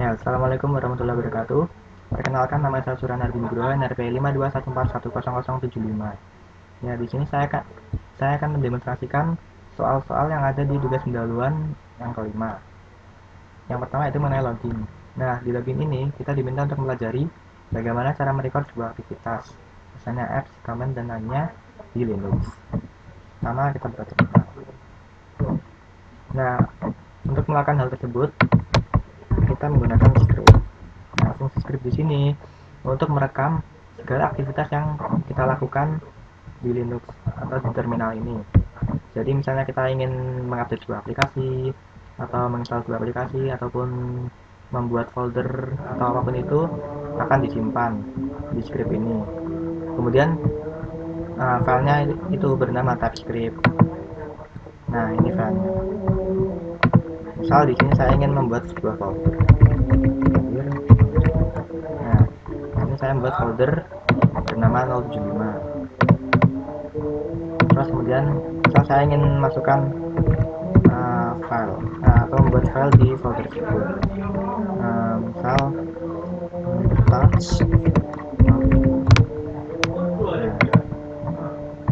Ya, Assalamualaikum warahmatullahi wabarakatuh. Perkenalkan, nama saya Surana Nugroho, NRP 521410075. Ya, di sini saya akan mendemonstrasikan soal-soal yang ada di tugas pendahuluan yang kelima. Yang pertama itu mengenai login. Nah, di login ini kita diminta untuk mempelajari bagaimana cara merecord sebuah aktivitas, misalnya apps, comment, dan lainnya di Linux. Pertama, kita buka terminal. Nah, untuk melakukan hal tersebut, kita menggunakan script. Nah, fungsi script di sini untuk merekam segala aktivitas yang kita lakukan di Linux atau di terminal ini. Jadi misalnya kita ingin mengupdate sebuah aplikasi atau menginstal sebuah aplikasi ataupun membuat folder atau apapun itu akan disimpan di script ini. Kemudian filenya itu bernama TypeScript. Nah, ini filenya. Misal di sini saya ingin membuat sebuah folder. Nah, ini saya membuat folder bernama 075. Terus kemudian misal saya ingin masukkan file atau membuat file di folder tersebut. Misal touch,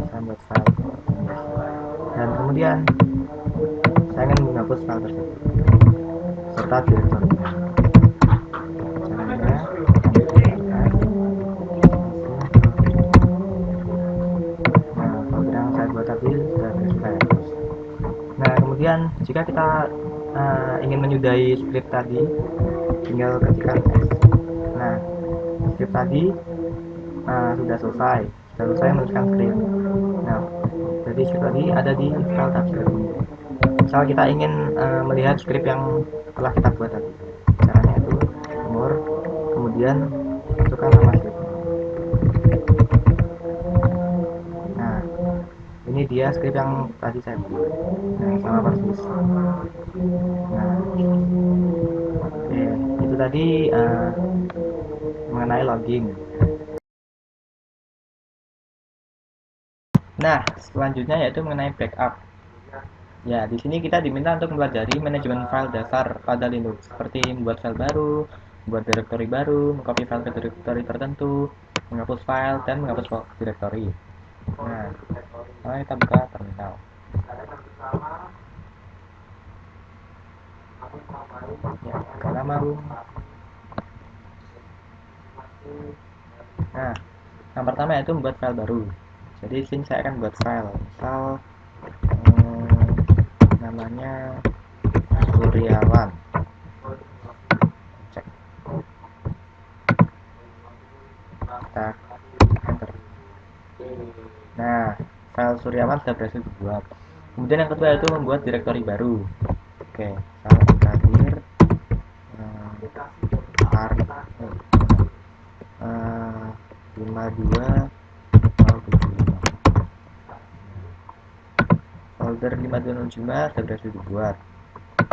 saya buat file dan kemudian saya ingin menghapus file tersebut serta direktorinya. Caranya folder yang saya buat tadi sudah saya hapus. Nah, kemudian jika kita ingin menyudahi script tadi, tinggal ketikkan S. Nah, script tadi sudah selesai menuliskan script. Nah, jadi script tadi ada di file TypeScript ini. Misal kita ingin melihat script yang telah kita buat tadi, caranya itu more, kemudian masukkan nama script. Nah, ini dia script yang tadi saya buat. Nah, sama persis. Nah, oke, itu tadi mengenai login. Nah, selanjutnya yaitu mengenai backup. Ya, di sini kita diminta untuk mempelajari manajemen file dasar pada Linux, seperti membuat file baru, membuat direktori baru, mengcopy file ke direktori tertentu, menghapus file, dan menghapus direktori. Nah, kita buka terminal. Ya, nama room. Nah, yang pertama yaitu membuat file baru. Jadi di sini saya akan buat file, misal namanya Suryawan. Cek. Kita enter. Nah, file Suryawan sudah berhasil dibuat. Kemudian yang kedua itu membuat direktori baru. Oke, saya terakhir tarik 5275 folder 5205 sudah berhasil dibuat.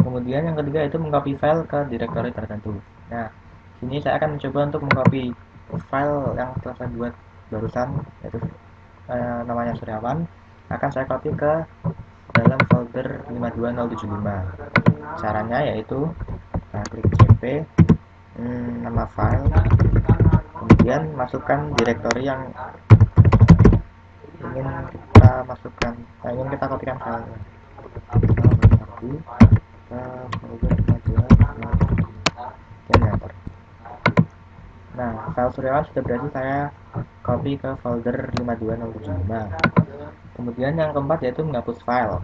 Kemudian yang ketiga itu mengcopy file ke direktori tertentu. Nah, sini saya akan mencoba untuk mengcopy file yang telah saya buat barusan, yaitu namanya Suryawan, akan saya copy ke dalam folder 52075. Caranya yaitu klik cp, nama file, kemudian masukkan direktori yang ingin kita masukkan, ingin kita kopikan filenya. Nah, file Suryawan sudah berhasil saya copy ke folder 52075. Kemudian yang keempat yaitu menghapus file.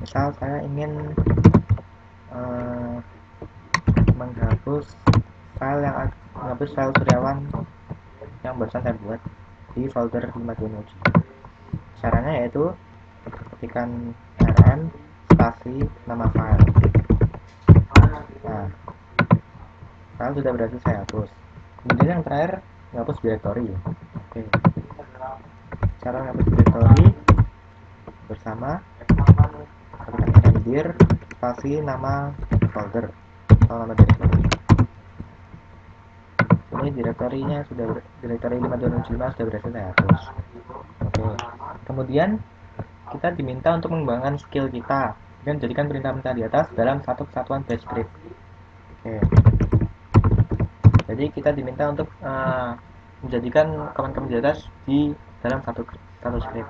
Misal saya ingin menghapus file Suryawan yang barusan saya buat di folder 52075. Caranya yaitu ketikkan rm spasi nama file. Nah, file sudah berhasil saya hapus. Kemudian yang terakhir menghapus direktori. Oke, cara menghapus direktori bersama ketikkan dir spasi nama folder atau nama direktori. Ini direktorinya direktori 52075 sudah berhasil saya hapus. Oke, kemudian kita diminta untuk mengembangkan skill kita dan jadikan perintah-perintah di atas dalam satu kesatuan bash script. Oke. Jadi kita diminta untuk menjadikan command-command di atas di dalam satu script.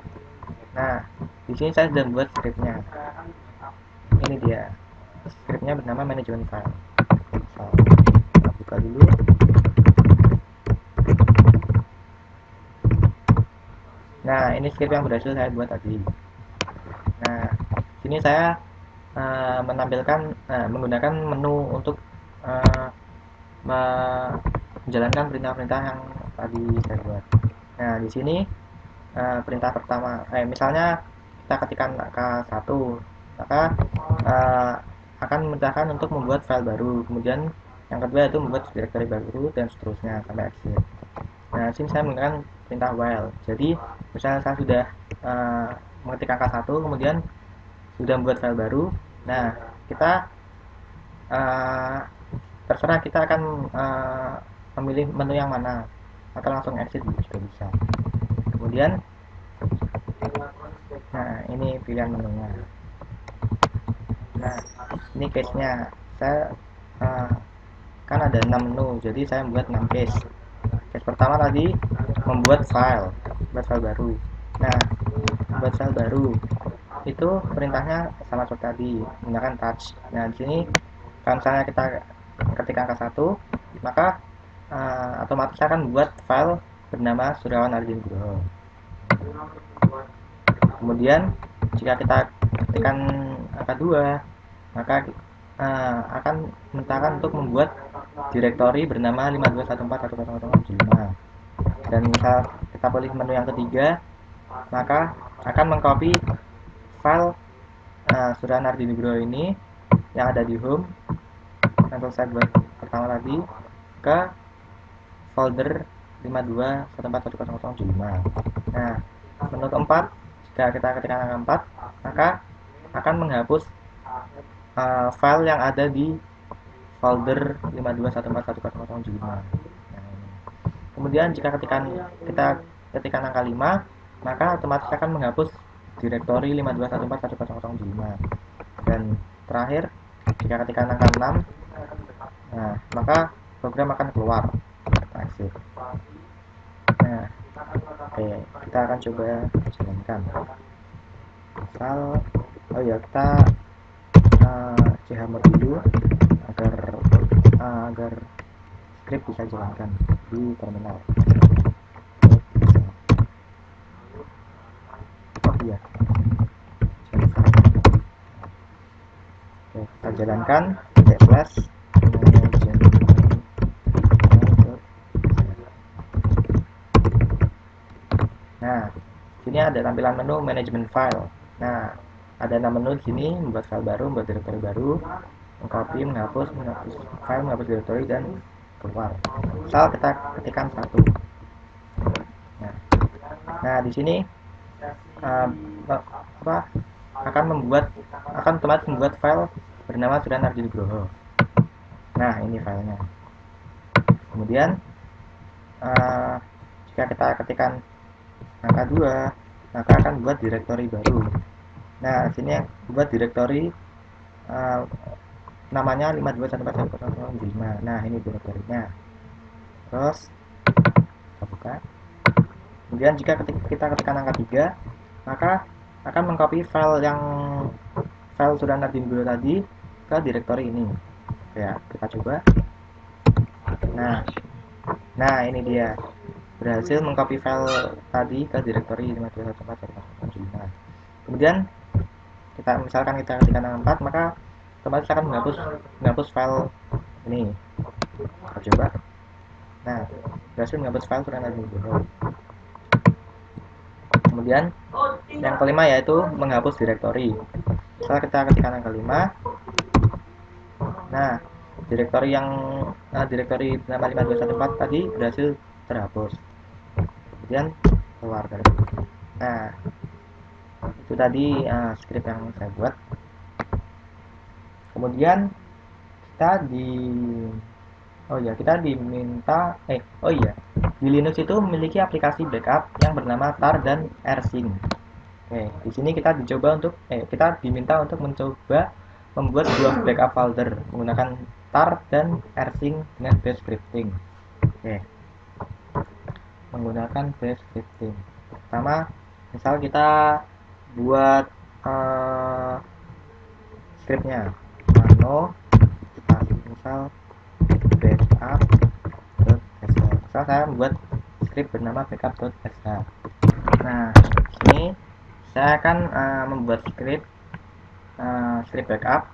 Nah, di sini saya sudah membuat scriptnya. Ini dia. Scriptnya bernama management file. So, kita buka dulu. Nah, ini script yang berhasil saya buat tadi. Nah, sini saya menampilkan menggunakan menu untuk menjalankan perintah-perintah yang tadi saya buat. Nah, di sini perintah pertama, misalnya kita ketikkan angka 1, maka akan memerintahkan untuk membuat file baru. Kemudian yang kedua itu membuat directory baru dan seterusnya sampai exit. Nah, sini saya menggunakan perintah while. Jadi, misalnya saya sudah mengetik angka 1, kemudian sudah membuat file baru. Nah, kita terserah kita akan memilih menu yang mana, atau langsung exit juga bisa. Kemudian, nah ini pilihan menunya. Nah, ini case-nya. Saya kan ada 6 menu, jadi saya membuat 6 case. Case pertama tadi membuat file baru. Nah, buat file baru itu perintahnya sama seperti tadi, menggunakan touch. Nah, di sini kalau misalnya kita ketik angka 1, maka otomatis akan membuat file bernama Suryawan Arjun Nugroho. Kemudian jika kita ketikkan angka 2, maka akan menentangkan untuk membuat direktori bernama 5214.100.105. Dan misal kita pilih menu yang ketiga, maka akan mengcopy file Suryawan Arjun Nugroho ini yang ada di home yang saya buat pertama tadi ke folder 5214.100.105. Nah, menu keempat, jika kita ketikkan angka 4, maka akan menghapus file yang ada di folder 5214.100.105. Nah, kemudian jika kita ketikkan angka 5, maka otomatis akan menghapus direktori 5214.100.105. Dan terakhir, jika ketikkan angka 6, nah, maka program akan keluar. Exit. Nah, oke, kita akan coba jalankan. Misal, oh ya, kita chmod dulu agar script bisa jalankan di terminal. Oh iya, oke, kita jalankan slash. Nah, sini ada tampilan menu management file. Nah, ada 6 menu di sini, membuat file baru, membuat directory baru, mengcopy, menghapus file, menghapus directory, dan keluar. Misal kita ketikkan 1. Nah, di sini akan otomatis membuat file bernama Suryawan Arjun Nugroho. Nah, ini filenya. Kemudian jika kita ketikkan angka 2, maka akan buat direktori baru. Nah, sini buat direktori namanya 5214.100.105. Nah, ini direktorinya. Terus kita buka. Kemudian jika kita ketikkan angka 3, maka akan mengcopy file Suryawan Arjun Nugroho tadi ke direktori ini. Ya, kita coba. Nah, ini dia. Berhasil mengcopy file tadi ke direktori 5214.100.105. Kemudian misalkan kita ketikkan angka 4, maka otomatis akan menghapus file ini. Kita coba. Nah, berhasil menghapus file Suryawan Arjun Nugroho. Kemudian yang kelima yaitu menghapus direktori. Setelah kita ketikkan angka 5, nah direktori nama 5214 tadi berhasil terhapus. Kemudian keluar dari. Nah, itu tadi script yang saya buat. Kemudian kita diminta di Linux itu memiliki aplikasi backup yang bernama tar dan rsync. Di sini kita diminta untuk mencoba membuat sebuah backup folder menggunakan tar dan rsync dengan bash scripting. Oke, menggunakan bash scripting. Pertama, misal kita buat scriptnya nano misal backup.sh. Misal saya membuat script bernama backup.sh. Nah, ini saya akan membuat script backup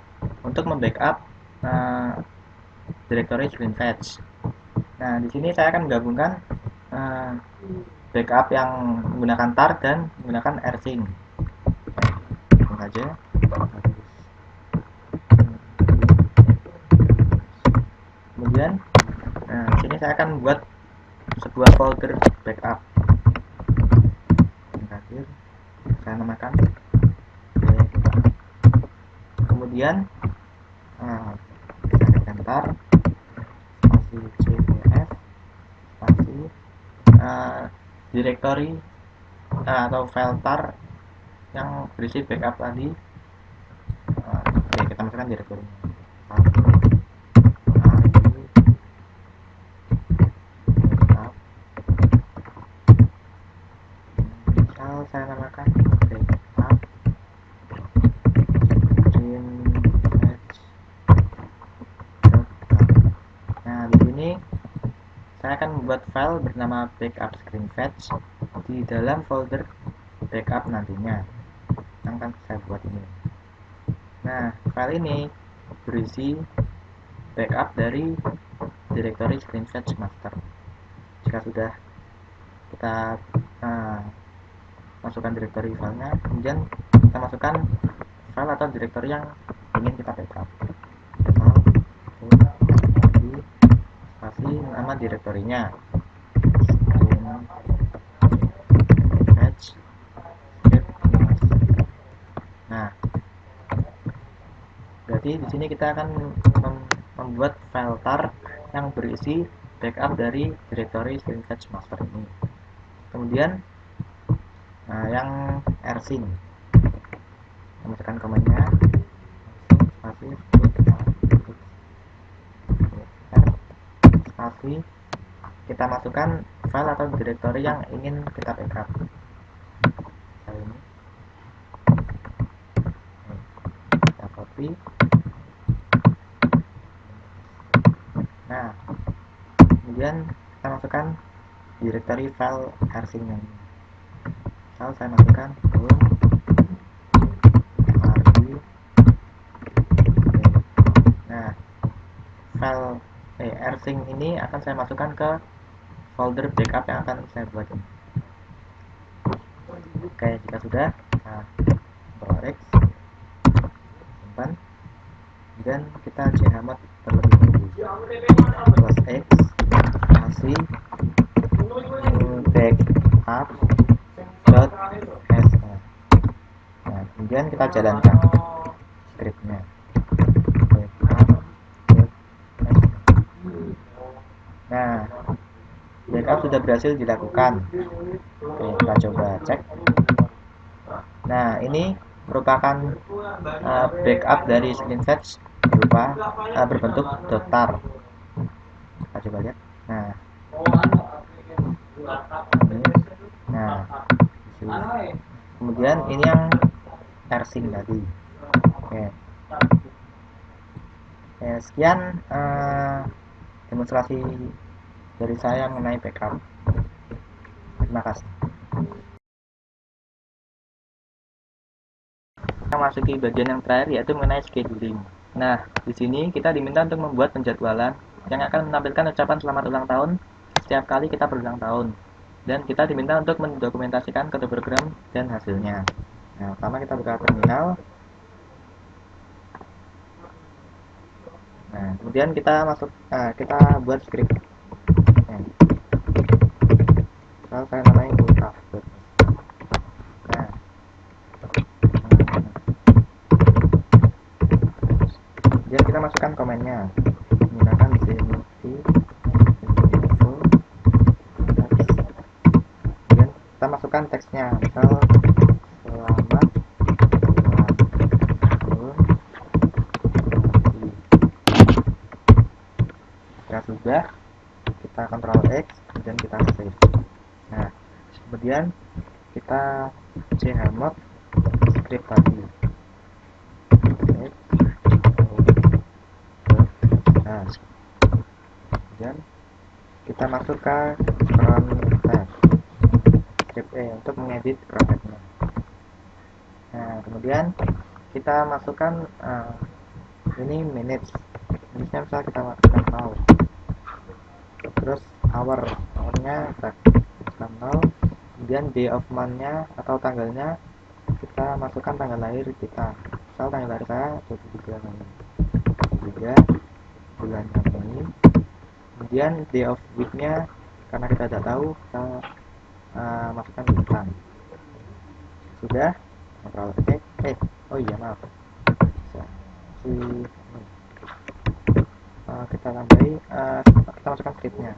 untuk membackup directory screen fetch. Nah, di sini saya akan menggabungkan backup yang menggunakan tar dan menggunakan rsync. Langsung saja. Kemudian, di sini saya akan membuat sebuah folder backup. Saya namakan backup. Kemudian saya enter spasi cvs spasi directory atau file tar yang berisi backup tadi. Oke, kita masukkan directory misal saya namakan backup screen fetch. Nah, di sini saya akan membuat file bernama backup screen fetch di dalam folder backup nantinya yang akan saya buat ini. Nah, file ini berisi backup dari directory screen fetch master. Jika sudah kita masukkan directory filenya, kemudian kita masukkan file atau directory yang ingin kita backup. Spasi nama direktorinya fetch. Nah, berarti di sini kita akan membuat file tar yang berisi backup dari directory screen fetch master ini. Kemudian yang rsync, kita masukkan komennya spasi spasi, kita masukkan file atau directory yang ingin kita backup. Ini kita copy. Nah, kemudian kita masukkan directory file rsync yang ini. Misal saya masukkan nah, file rsync ini akan saya masukkan ke folder backup yang akan saya buat ini. Oke, jika sudah, Ctrl X, simpan, dan kita chmod terlebih dahulu. Plus X, spasi backup.sh. Nah, kemudian kita jalankan scriptnya. Nah, backup sudah berhasil dilakukan. Oke, kita coba cek. Nah, ini merupakan backup dari screen fetch berbentuk .tar. Kita coba lihat. Nah, kemudian ini yang rsync tadi. Oke. Sekian demonstrasi dari saya mengenai backup. Terima kasih. Kita masuki bagian yang terakhir, yaitu mengenai scheduling. Nah, di sini kita diminta untuk membuat penjadwalan yang akan menampilkan ucapan selamat ulang tahun setiap kali kita berulang tahun. Dan kita diminta untuk mendokumentasikan kode program dan hasilnya. Nah, pertama kita buka terminal. Nah, kemudian kita kita buat script. Nah, saya namanya ultaf. Nah, kemudian kita masukkan komennya menggunakan cmd info. Kemudian kita masukkan teksnya, misal selamat ulang tahun. Sudah, kita Ctrl X, kemudian kita save. Nah, kemudian kita chmod script tadi. Nah, kemudian kita masuk ke front tab script E untuk mengedit projectnya. Nah, kemudian kita masukkan ini minutes nya misal kita masukkan 0, terus hournya kita masukkan 0, kemudian day of month nya atau tanggalnya kita masukkan tanggal lahir kita. Misal tanggal lahir saya 23 Mei, 23 bulannya Mei. Kemudian day of week nya karena kita tidak tahu, kita masukkan bintang. Sudah, Ctrl X. Oh iya, maaf, kita tambahi, kita masukkan scriptnya.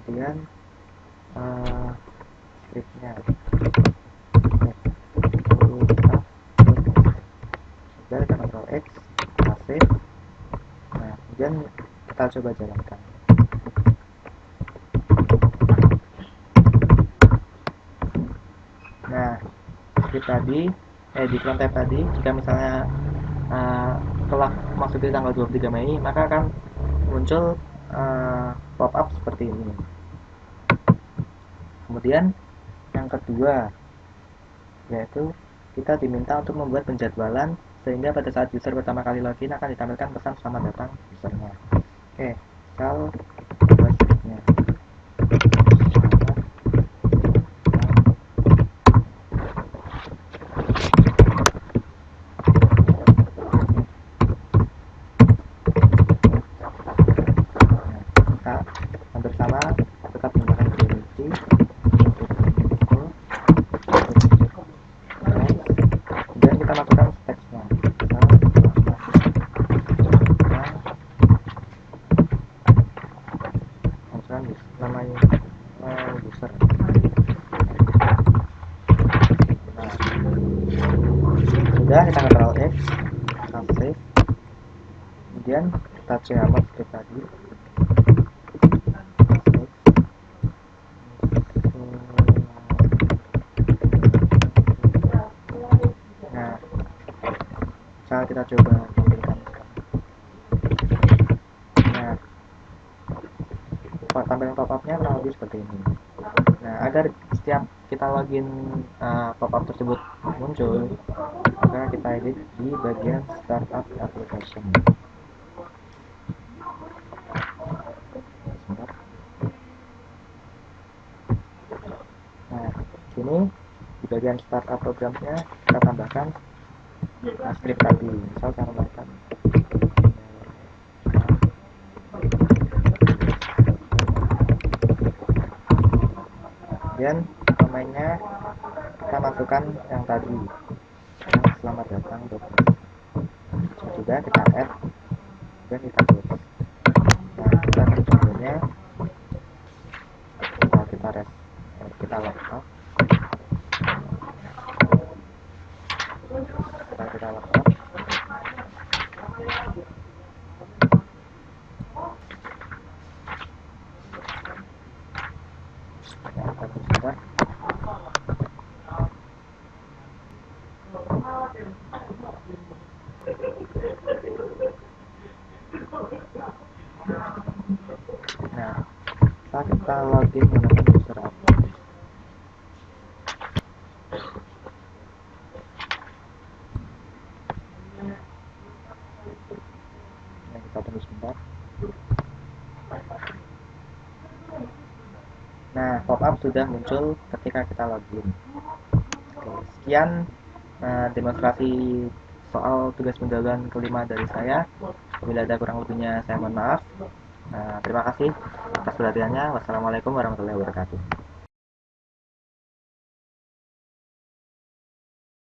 Kemudian scriptnya sudah, kita Ctrl X, kita save. Nah, kemudian kita coba jalankan. Nah, script tadi di front tab tadi, jika misalnya telah masuk di tanggal 23 Mei, maka akan muncul pop-up seperti ini. Kemudian yang kedua, yaitu kita diminta untuk membuat penjadwalan sehingga pada saat user pertama kali login akan ditampilkan pesan selamat datang usernya. Oke, misal buat scriptnya. Hampir sama, tetap menggunakan Unity. Kemudian kita masukkan teksnya. Masukkan nama user. Nah, sudah, kita Ctrl X, kita save. Kemudian kita chmod script tadi. Kita coba tampilkan. Nah, tampilan pop-up-nya kurang lebih seperti ini. Nah, agar setiap kita login pop-up tersebut muncul, maka kita edit di bagian startup application. Nah, sini di bagian startup programnya kita tambahkan script tadi. Misal saya tambahkan kemudian namanya kita masukkan yang tadi, selamat datang dokter. Sudah, kita add dan kita close. Nah, kita contohnya kita log off. Kita log off. Nah, kita login menggunakan user account. Nah, kita tunggu sebentar. Nah, pop-up sudah muncul ketika kita login. Oke, sekian demonstrasi soal tugas pendahuluan kelima dari saya. Bila ada kurang lebihnya saya mohon maaf. Terima kasih atas perhatiannya. Wassalamualaikum warahmatullahi wabarakatuh.